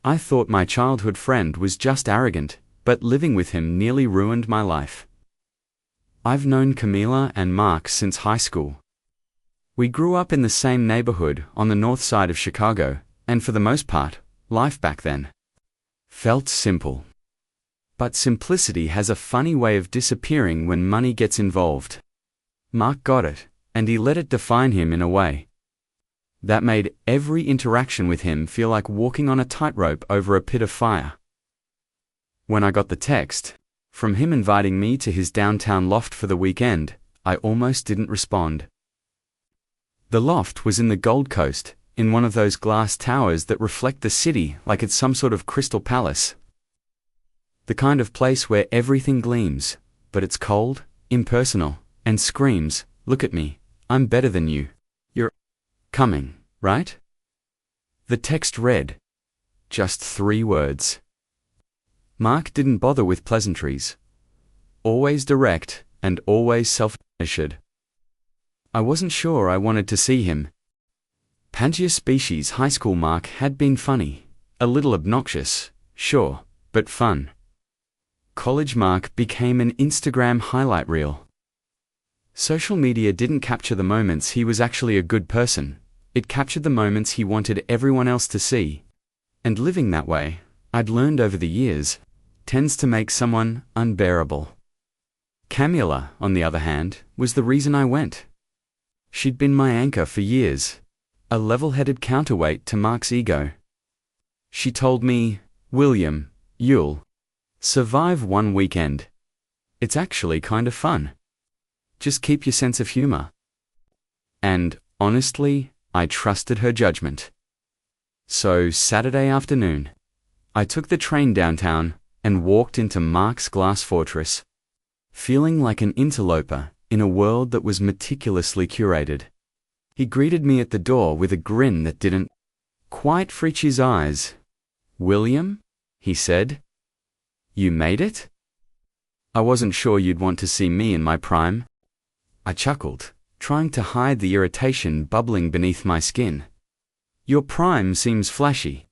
I thought my childhood friend was just arrogant, but living with him nearly ruined my life. I've known Camila and Mark since high school. We grew up in the same neighborhood on the north side of Chicago, and for the most part, life back then felt simple. But simplicity has a funny way of disappearing when money gets involved. Mark got it, and he let it define him in a way that made every interaction with him feel like walking on a tightrope over a pit of fire. When I got the text from him inviting me to his downtown loft for the weekend, I almost didn't respond. The loft was in the Gold Coast, in one of those glass towers that reflect the city like it's some sort of crystal palace. The kind of place where everything gleams, but it's cold, impersonal, and screams, "Look at me, I'm better than you. You're coming, right?" The text read, just 3 words. Mark didn't bother with pleasantries. Always direct, and always self-assured. I wasn't sure I wanted to see him. Pangea species high school Mark had been funny, a little obnoxious, sure, but fun. College Mark became an Instagram highlight reel. Social media didn't capture the moments he was actually a good person, it captured the moments he wanted everyone else to see. And living that way, I'd learned over the years, tends to make someone unbearable. Camila, on the other hand, was the reason I went. She'd been my anchor for years, a level-headed counterweight to Mark's ego. She told me, "William, you'll survive one weekend. It's actually kind of fun. Just keep your sense of humor." And, honestly, I trusted her judgment. So, Saturday afternoon, I took the train downtown and walked into Mark's glass fortress, feeling like an interloper in a world that was meticulously curated. He greeted me at the door with a grin that didn't quite reach his eyes. "William," he said, "you made it? I wasn't sure you'd want to see me in my prime." I chuckled, trying to hide the irritation bubbling beneath my skin. "Your prime seems flashy."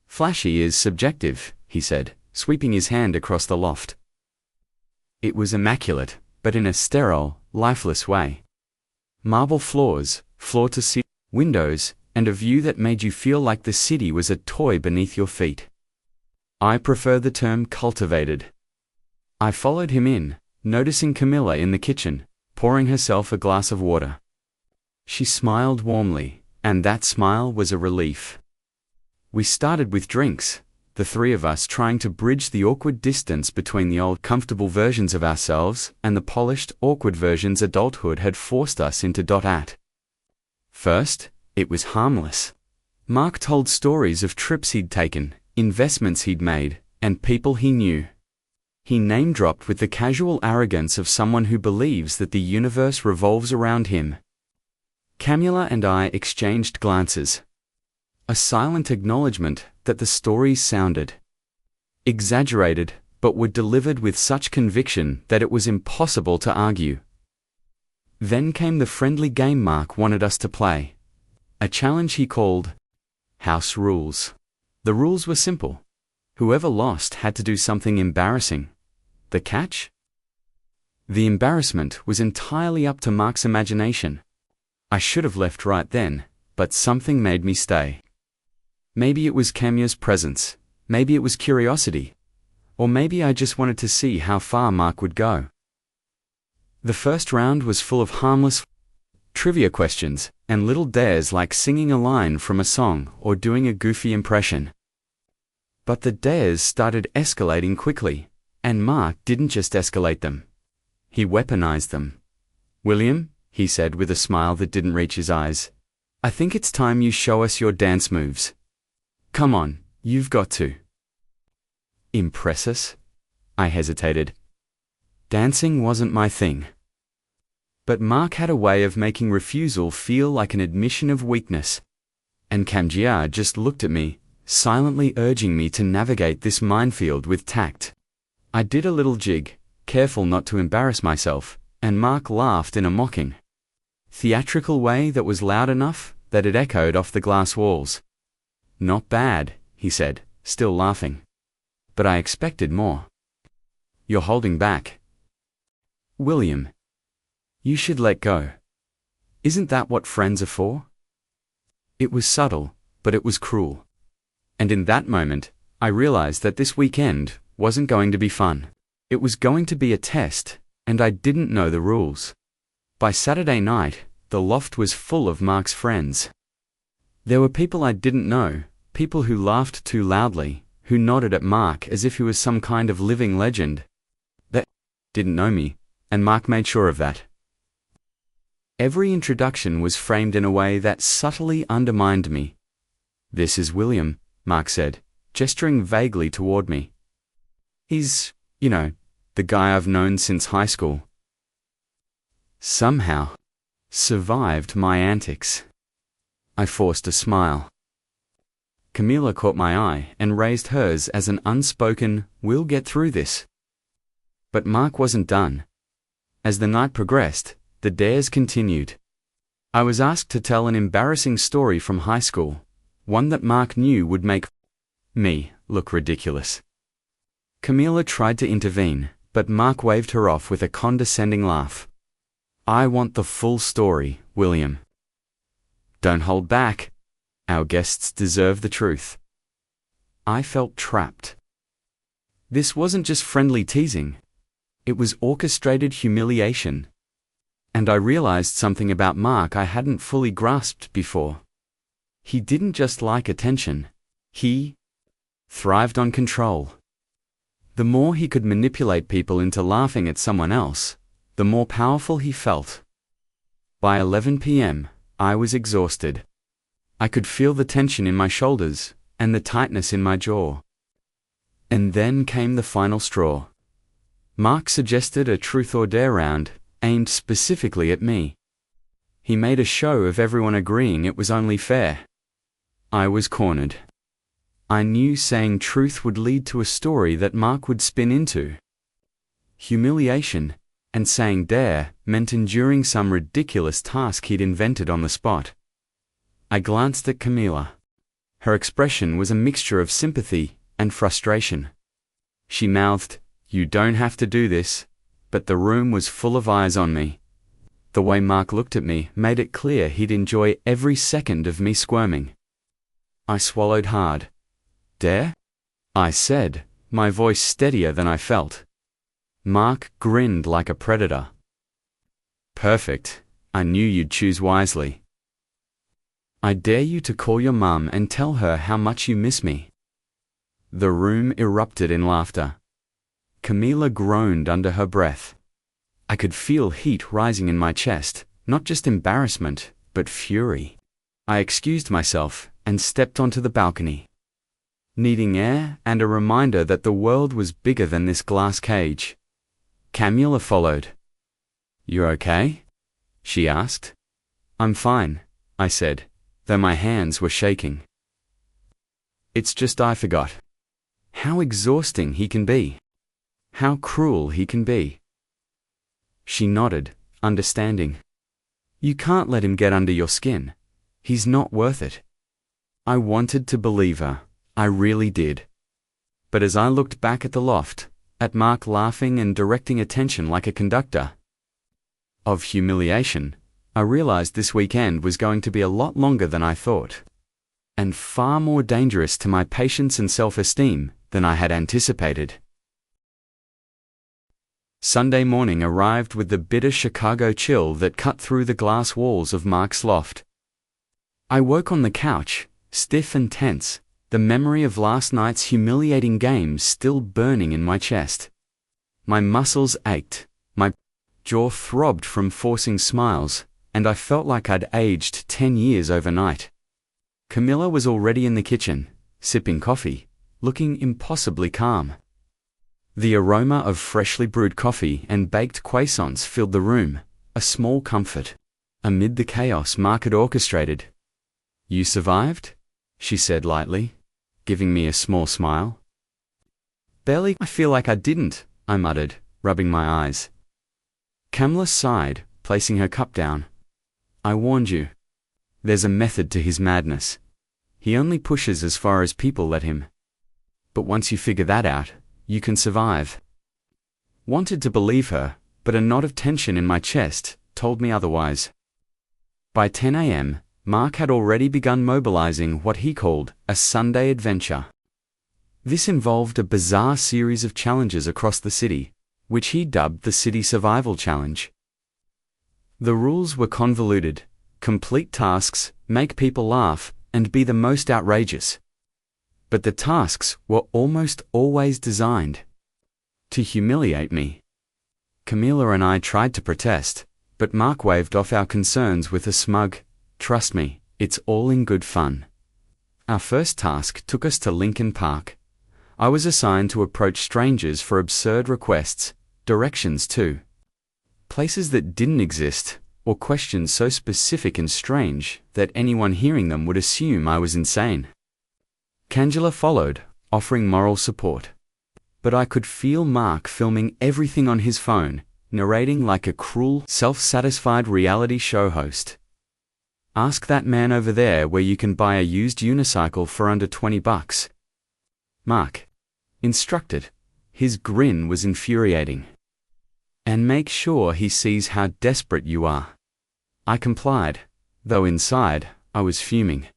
"Flashy is subjective," he said, sweeping his hand across the loft. It was immaculate, but in a sterile, lifeless way. Marble floors, floor-to-ceiling windows, and a view that made you feel like the city was a toy beneath your feet. I prefer the term cultivated. I followed him in, noticing Camila in the kitchen, pouring herself a glass of water. She smiled warmly, and that smile was a relief. We started with drinks, the 3 of us trying to bridge the awkward distance between the old comfortable versions of ourselves and the polished, awkward versions adulthood had forced us into. First, it was harmless. Mark told stories of trips he'd taken, investments he'd made, and people he knew. He name-dropped with the casual arrogance of someone who believes that the universe revolves around him. Camila and I exchanged glances. A silent acknowledgement that the stories sounded exaggerated, but were delivered with such conviction that it was impossible to argue. Then came the friendly game Mark wanted us to play. A challenge he called House Rules. The rules were simple. Whoever lost had to do something embarrassing. The catch? The embarrassment was entirely up to Mark's imagination. I should have left right then, but something made me stay. Maybe it was Camia's presence, maybe it was curiosity, or maybe I just wanted to see how far Mark would go. The first round was full of harmless trivia questions and little dares like singing a line from a song or doing a goofy impression. But the dares started escalating quickly, and Mark didn't just escalate them. He weaponized them. "William," he said with a smile that didn't reach his eyes, "I think it's time you show us your dance moves. Come on, you've got to." Impress us? I hesitated. Dancing wasn't my thing. But Mark had a way of making refusal feel like an admission of weakness. And Camila just looked at me, silently urging me to navigate this minefield with tact. I did a little jig, careful not to embarrass myself, and Mark laughed in a mocking, theatrical way that was loud enough that it echoed off the glass walls. "Not bad," he said, still laughing. But I expected more. You're holding back. William, you should let go. Isn't that what friends are for? It was subtle, but it was cruel. And in that moment, I realized that this weekend wasn't going to be fun. It was going to be a test, and I didn't know the rules. By Saturday night, the loft was full of Mark's friends. There were people I didn't know, people who laughed too loudly, who nodded at Mark as if he was some kind of living legend. They didn't know me, and Mark made sure of that. Every introduction was framed in a way that subtly undermined me. "This is William," Mark said, gesturing vaguely toward me. "He's, the guy I've known since high school." Somehow, survived my antics. I forced a smile. Camila caught my eye and raised hers as an unspoken, "We'll get through this." But Mark wasn't done. As the night progressed, the dares continued. I was asked to tell an embarrassing story from high school, one that Mark knew would make me look ridiculous. Camila tried to intervene, but Mark waved her off with a condescending laugh. "I want the full story, William." "Don't hold back. Our guests deserve the truth." I felt trapped. This wasn't just friendly teasing. It was orchestrated humiliation. And I realized something about Mark I hadn't fully grasped before. He didn't just like attention. He thrived on control. The more he could manipulate people into laughing at someone else, the more powerful he felt. By 11 p.m., I was exhausted. I could feel the tension in my shoulders and the tightness in my jaw. And then came the final straw. Mark suggested a truth or dare round, aimed specifically at me. He made a show of everyone agreeing it was only fair. I was cornered. I knew saying truth would lead to a story that Mark would spin into humiliation, and saying dare meant enduring some ridiculous task he'd invented on the spot. I glanced at Camila. Her expression was a mixture of sympathy and frustration. She mouthed, "You don't have to do this," but the room was full of eyes on me. The way Mark looked at me made it clear he'd enjoy every second of me squirming. I swallowed hard. "Dare?" I said, my voice steadier than I felt. Mark grinned like a predator. "Perfect. I knew you'd choose wisely. I dare you to call your mum and tell her how much you miss me." The room erupted in laughter. Camila groaned under her breath. I could feel heat rising in my chest, not just embarrassment, but fury. I excused myself and stepped onto the balcony, needing air and a reminder that the world was bigger than this glass cage. Camila followed. "You're okay?" she asked. "I'm fine," I said, though my hands were shaking. "It's just I forgot. How exhausting he can be. How cruel he can be." She nodded, understanding. "You can't let him get under your skin. He's not worth it." I wanted to believe her. I really did. But as I looked back at the loft, at Mark laughing and directing attention like a conductor of humiliation, I realized this weekend was going to be a lot longer than I thought, and far more dangerous to my patience and self-esteem than I had anticipated. Sunday morning arrived with the bitter Chicago chill that cut through the glass walls of Mark's loft. I woke on the couch, stiff and tense, the memory of last night's humiliating games still burning in my chest. My muscles ached, my jaw throbbed from forcing smiles, and I felt like I'd aged 10 years overnight. Camila was already in the kitchen, sipping coffee, looking impossibly calm. The aroma of freshly brewed coffee and baked croissants filled the room, a small comfort, amid the chaos Mark had orchestrated. "You survived?" she said lightly, giving me a small smile. "Barely. I feel like I didn't," I muttered, rubbing my eyes. Camila sighed, placing her cup down. "I warned you. There's a method to his madness. He only pushes as far as people let him. But once you figure that out, you can survive. Wanted to believe her, but a knot of tension in my chest told me otherwise. By 10 a.m., Mark had already begun mobilizing what he called a Sunday adventure. This involved a bizarre series of challenges across the city, which he dubbed the City Survival Challenge. The rules were convoluted: complete tasks, make people laugh, and be the most outrageous. But the tasks were almost always designed to humiliate me. Camila and I tried to protest, but Mark waved off our concerns with a smug, "Trust me, it's all in good fun." Our first task took us to Lincoln Park. I was assigned to approach strangers for absurd requests, directions to places that didn't exist, or questions so specific and strange that anyone hearing them would assume I was insane. Cangela followed, offering moral support. But I could feel Mark filming everything on his phone, narrating like a cruel, self-satisfied reality show host. Ask that man over there where you can buy a used unicycle for under $20. Mark instructed. His grin was infuriating. And make sure he sees how desperate you are. I complied, though inside, I was fuming.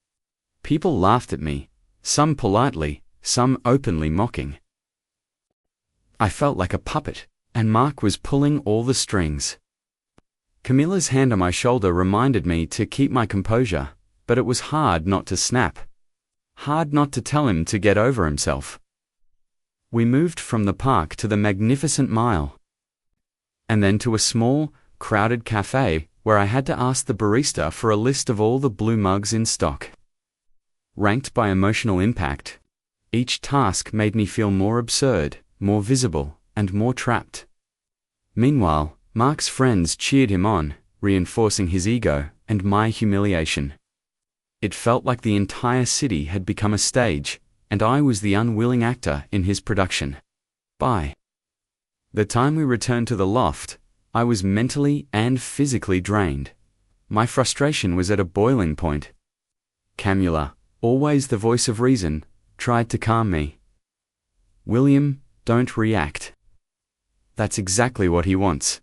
People laughed at me, some politely, some openly mocking. I felt like a puppet, and Mark was pulling all the strings. Camila's hand on my shoulder reminded me to keep my composure, but it was hard not to snap. Hard not to tell him to get over himself. We moved from the park to the magnificent Mile, and then to a small, crowded cafe where I had to ask the barista for a list of all the blue mugs in stock. Ranked by emotional impact, each task made me feel more absurd, more visible, and more trapped. Meanwhile, Mark's friends cheered him on, reinforcing his ego and my humiliation. It felt like the entire city had become a stage, and I was the unwilling actor in his production. By the time we returned to the loft, I was mentally and physically drained. My frustration was at a boiling point. Camila, always the voice of reason, tried to calm me. "William, don't react. That's exactly what he wants.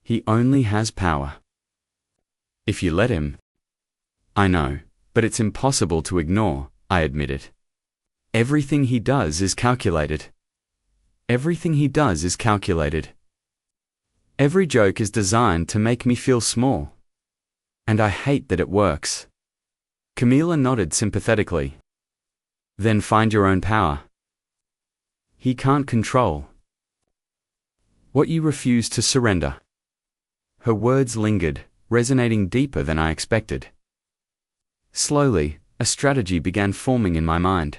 He only has power. If you let him." "I know, but it's impossible to ignore," I admitted. "Everything he does is calculated. Everything he does is calculated. Every joke is designed to make me feel small. And I hate that it works." Camila nodded sympathetically. "Then find your own power. He can't control what you refuse to surrender." Her words lingered, resonating deeper than I expected. Slowly, a strategy began forming in my mind.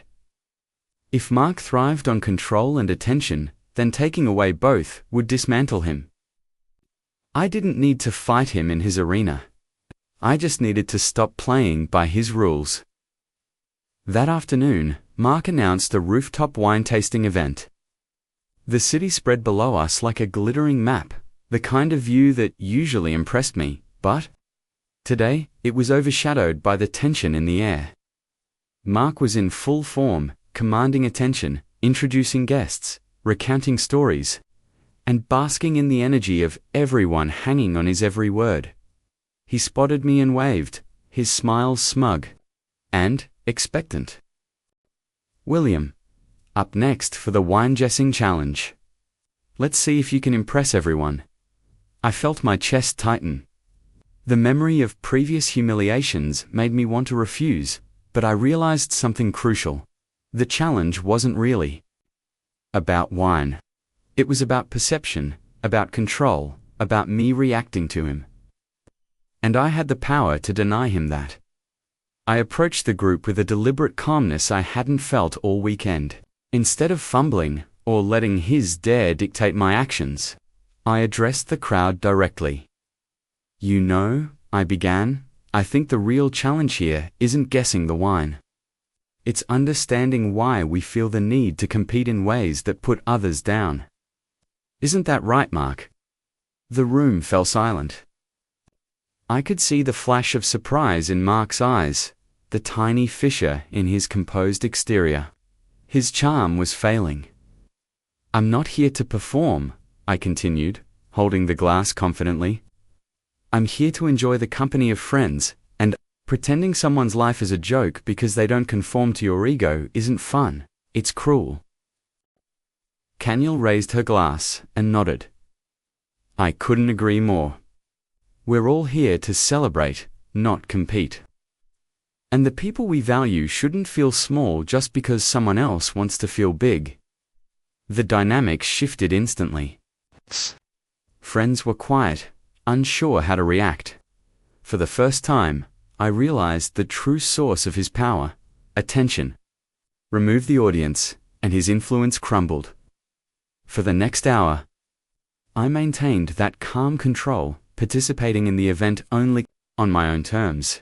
If Mark thrived on control and attention, then taking away both would dismantle him. I didn't need to fight him in his arena. I just needed to stop playing by his rules. That afternoon, Mark announced a rooftop wine tasting event. The city spread below us like a glittering map, the kind of view that usually impressed me, but today, it was overshadowed by the tension in the air. Mark was in full form, commanding attention, introducing guests, recounting stories, and basking in the energy of everyone hanging on his every word. He spotted me and waved, his smile smug and expectant. "William, up next for the wine guessing challenge. Let's see if you can impress everyone." I felt my chest tighten. The memory of previous humiliations made me want to refuse, but I realized something crucial. The challenge wasn't really about wine. It was about perception, about control, about me reacting to him. And I had the power to deny him that. I approached the group with a deliberate calmness I hadn't felt all weekend. Instead of fumbling, or letting his dare dictate my actions, I addressed the crowd directly. "You know," I began, "I think the real challenge here isn't guessing the wine. It's understanding why we feel the need to compete in ways that put others down. Isn't that right, Mark?" The room fell silent. I could see the flash of surprise in Mark's eyes, the tiny fissure in his composed exterior. His charm was failing. "I'm not here to perform," I continued, holding the glass confidently. "I'm here to enjoy the company of friends, and pretending someone's life is a joke because they don't conform to your ego isn't fun. It's cruel." Kaniel raised her glass and nodded. I couldn't agree more. We're all here to celebrate, not compete. And the people we value shouldn't feel small just because someone else wants to feel big. The dynamic shifted instantly. Friends were quiet, unsure how to react. For the first time, I realized the true source of his power: attention. Remove the audience, and his influence crumbled. For the next hour, I maintained that calm control, participating in the event only on my own terms.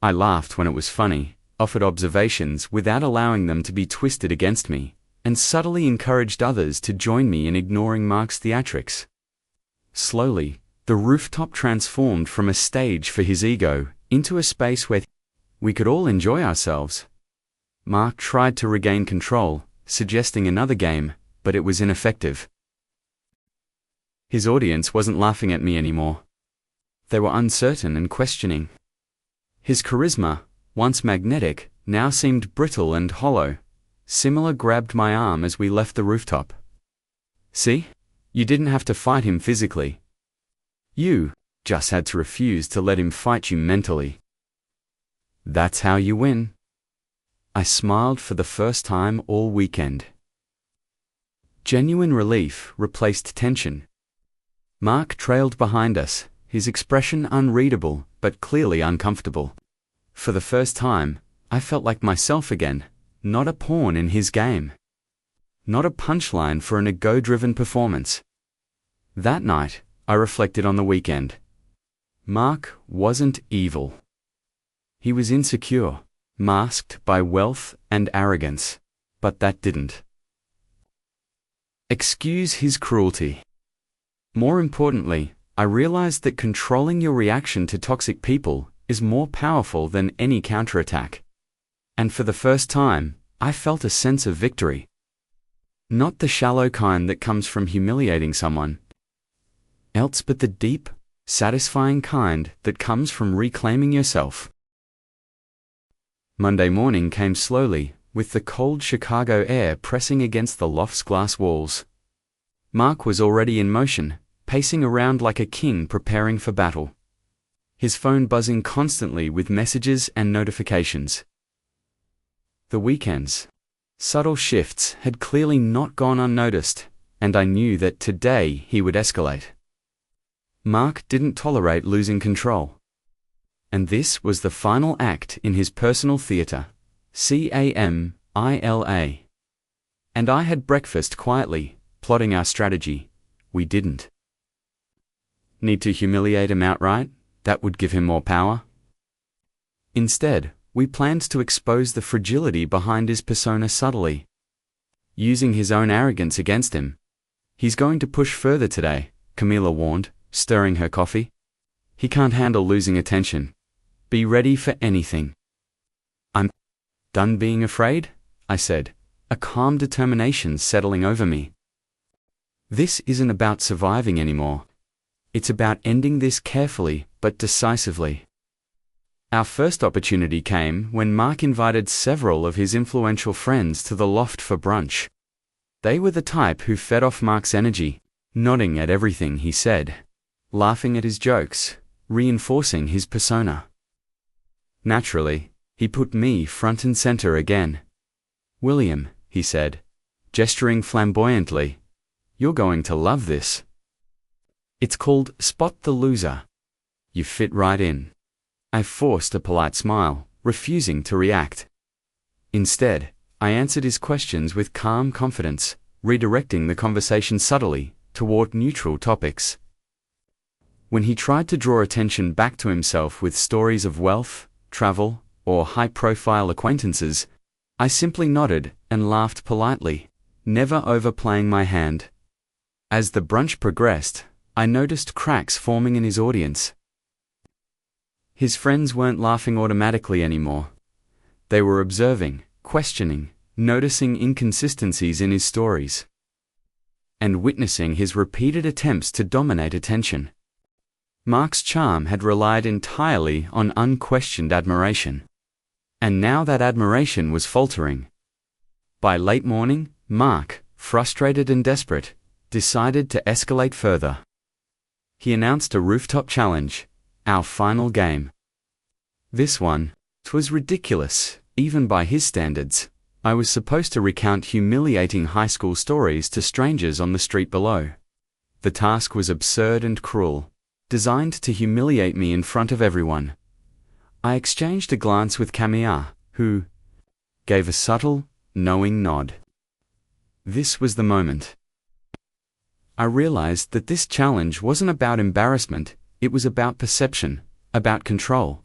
I laughed when it was funny, offered observations without allowing them to be twisted against me, and subtly encouraged others to join me in ignoring Mark's theatrics. Slowly, the rooftop transformed from a stage for his ego into a space where we could all enjoy ourselves. Mark tried to regain control, suggesting another game, but it was ineffective. His audience wasn't laughing at me anymore. They were uncertain and questioning. His charisma, once magnetic, now seemed brittle and hollow. Simila grabbed my arm as we left the rooftop. "See? You didn't have to fight him physically. You just had to refuse to let him fight you mentally. That's how you win." I smiled for the first time all weekend. Genuine relief replaced tension. Mark trailed behind us, his expression unreadable but clearly uncomfortable. For the first time, I felt like myself again, not a pawn in his game. Not a punchline for an ego-driven performance. That night, I reflected on the weekend. Mark wasn't evil. He was insecure, masked by wealth and arrogance, but that didn't excuse his cruelty. More importantly, I realized that controlling your reaction to toxic people is more powerful than any counterattack. And for the first time, I felt a sense of victory. Not the shallow kind that comes from humiliating someone else, but the deep, satisfying kind that comes from reclaiming yourself. Monday morning came slowly, with the cold Chicago air pressing against the loft's glass walls. Mark was already in motion, pacing around like a king preparing for battle. His phone buzzing constantly with messages and notifications. The weekend's subtle shifts had clearly not gone unnoticed, and I knew that today he would escalate. Mark didn't tolerate losing control. And this was the final act in his personal theater, CAMILA. And I had breakfast quietly, plotting our strategy. We didn't need to humiliate him outright. That would give him more power. Instead, we planned to expose the fragility behind his persona subtly, using his own arrogance against him. "He's going to push further today," Camila warned, stirring her coffee. "He can't handle losing attention. Be ready for anything." "I'm done being afraid," I said, a calm determination settling over me. This isn't about surviving anymore. It's about ending this carefully but decisively. Our first opportunity came when Mark invited several of his influential friends to the loft for brunch. They were the type who fed off Mark's energy, nodding at everything he said, laughing at his jokes, reinforcing his persona. Naturally, he put me front and center again. "William," he said, gesturing flamboyantly, "you're going to love this. It's called Spot the Loser. You fit right in." I forced a polite smile, refusing to react. Instead, I answered his questions with calm confidence, redirecting the conversation subtly toward neutral topics. When he tried to draw attention back to himself with stories of wealth, travel, or high-profile acquaintances, I simply nodded and laughed politely, never overplaying my hand. As the brunch progressed, I noticed cracks forming in his audience. His friends weren't laughing automatically anymore. They were observing, questioning, noticing inconsistencies in his stories, and witnessing his repeated attempts to dominate attention. Mark's charm had relied entirely on unquestioned admiration, and now that admiration was faltering. By late morning, Mark, frustrated and desperate, decided to escalate further. He announced a rooftop challenge, our final game. This one, it was ridiculous, even by his standards. I was supposed to recount humiliating high school stories to strangers on the street below. The task was absurd and cruel, designed to humiliate me in front of everyone. I exchanged a glance with Camilla, who gave a subtle, knowing nod. This was the moment. I realized that this challenge wasn't about embarrassment, it was about perception, about control,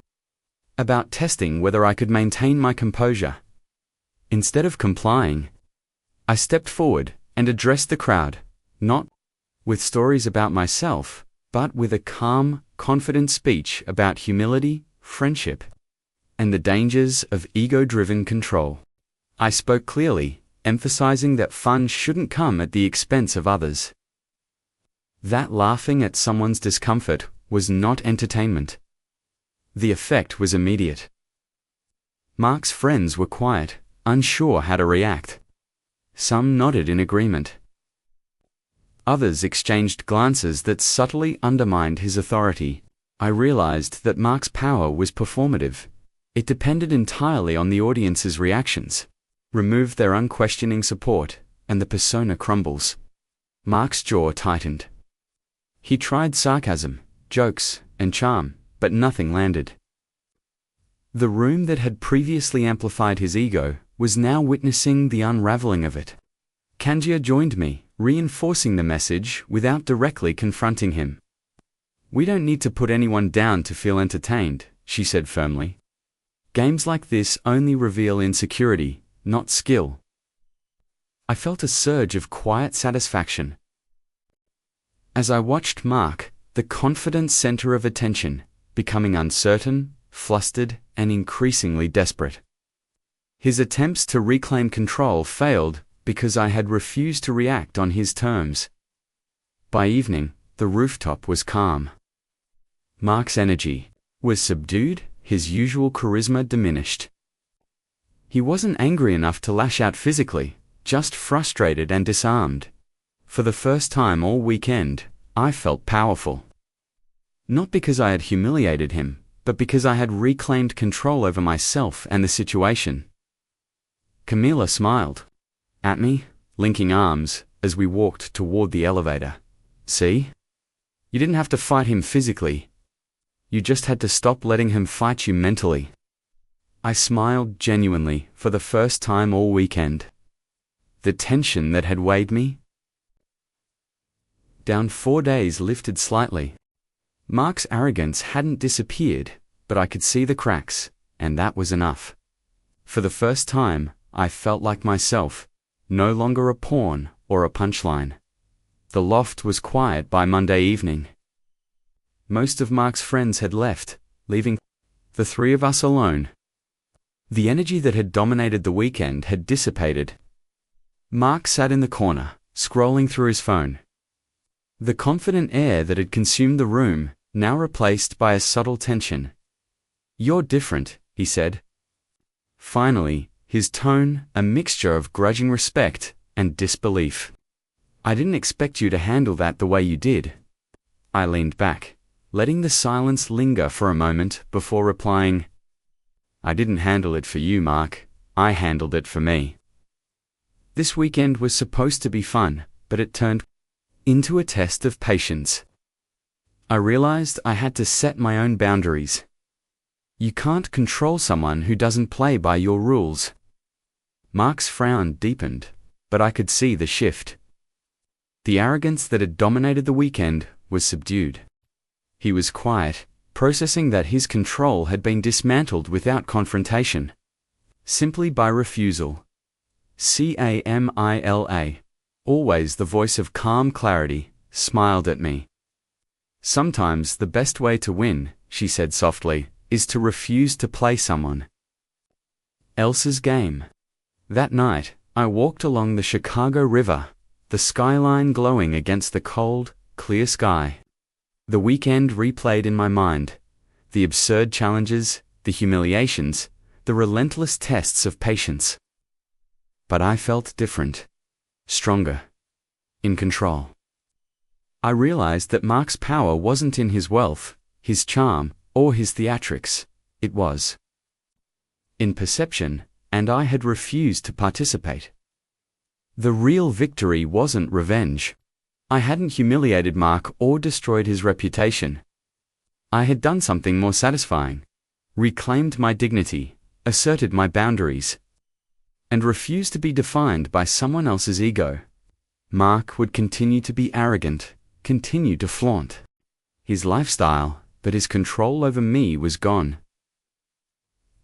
about testing whether I could maintain my composure. Instead of complying, I stepped forward and addressed the crowd, not with stories about myself, but with a calm, confident speech about humility, friendship, and the dangers of ego-driven control. I spoke clearly, emphasizing that fun shouldn't come at the expense of others. That laughing at someone's discomfort was not entertainment. The effect was immediate. Mark's friends were quiet, unsure how to react. Some nodded in agreement. Others exchanged glances that subtly undermined his authority. I realized that Mark's power was performative. It depended entirely on the audience's reactions. Remove their unquestioning support, and the persona crumbles. Mark's jaw tightened. He tried sarcasm, jokes, and charm, but nothing landed. The room that had previously amplified his ego was now witnessing the unraveling of it. Kanjia joined me, reinforcing the message without directly confronting him. "We don't need to put anyone down to feel entertained," she said firmly. "Games like this only reveal insecurity, not skill." I felt a surge of quiet satisfaction. As I watched Mark, the confident center of attention, becoming uncertain, flustered, and increasingly desperate. His attempts to reclaim control failed because I had refused to react on his terms. By evening, the rooftop was calm. Mark's energy was subdued, his usual charisma diminished. He wasn't angry enough to lash out physically, just frustrated and disarmed. For the first time all weekend, I felt powerful. Not because I had humiliated him, but because I had reclaimed control over myself and the situation. Camilla smiled at me, linking arms, as we walked toward the elevator. "See? You didn't have to fight him physically. You just had to stop letting him fight you mentally." I smiled genuinely for the first time all weekend. The tension that had weighed me down 4 days lifted slightly. Mark's arrogance hadn't disappeared, but I could see the cracks, and that was enough. For the first time, I felt like myself, no longer a pawn or a punchline. The loft was quiet by Monday evening. Most of Mark's friends had left, leaving the three of us alone. The energy that had dominated the weekend had dissipated. Mark sat in the corner, scrolling through his phone. The confident air that had consumed the room, now replaced by a subtle tension. "You're different," he said. Finally, his tone a mixture of grudging respect and disbelief. "I didn't expect you to handle that the way you did." I leaned back, letting the silence linger for a moment before replying, "I didn't handle it for you, Mark. I handled it for me." This weekend was supposed to be fun, but it turned into a test of patience. I realized I had to set my own boundaries. You can't control someone who doesn't play by your rules. Mark's frown deepened, but I could see the shift. The arrogance that had dominated the weekend was subdued. He was quiet, processing that his control had been dismantled without confrontation. Simply by refusal. Camilla, always the voice of calm clarity, smiled at me. "Sometimes the best way to win," she said softly, is to refuse to play someone else's game. That night, I walked along the Chicago River, the skyline glowing against the cold, clear sky. The weekend replayed in my mind, the absurd challenges, the humiliations, the relentless tests of patience. But I felt different, stronger, in control. I realized that Mark's power wasn't in his wealth, his charm, or his theatrics. It was in perception, and I had refused to participate. The real victory wasn't revenge. I hadn't humiliated Mark or destroyed his reputation. I had done something more satisfying, reclaimed my dignity, asserted my boundaries, and refused to be defined by someone else's ego. Mark would continue to be arrogant, continue to flaunt his lifestyle, but his control over me was gone.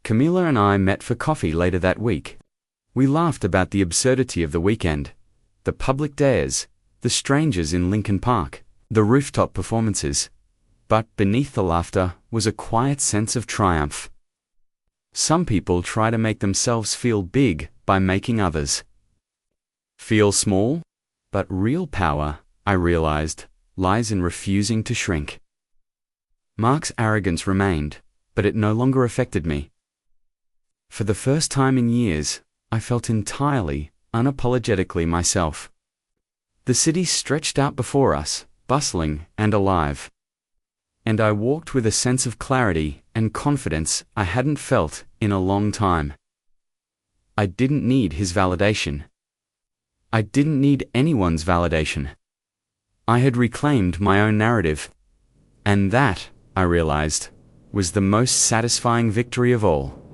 Camila and I met for coffee later that week. We laughed about the absurdity of the weekend, the public dares, the strangers in Lincoln Park, the rooftop performances. But beneath the laughter was a quiet sense of triumph. Some people try to make themselves feel big by making others feel small, but real power, I realized, lies in refusing to shrink. Mark's arrogance remained, but it no longer affected me. For the first time in years, I felt entirely, unapologetically myself. The city stretched out before us, bustling and alive. And I walked with a sense of clarity and confidence I hadn't felt in a long time. I didn't need his validation. I didn't need anyone's validation. I had reclaimed my own narrative. And that, I realized, was the most satisfying victory of all.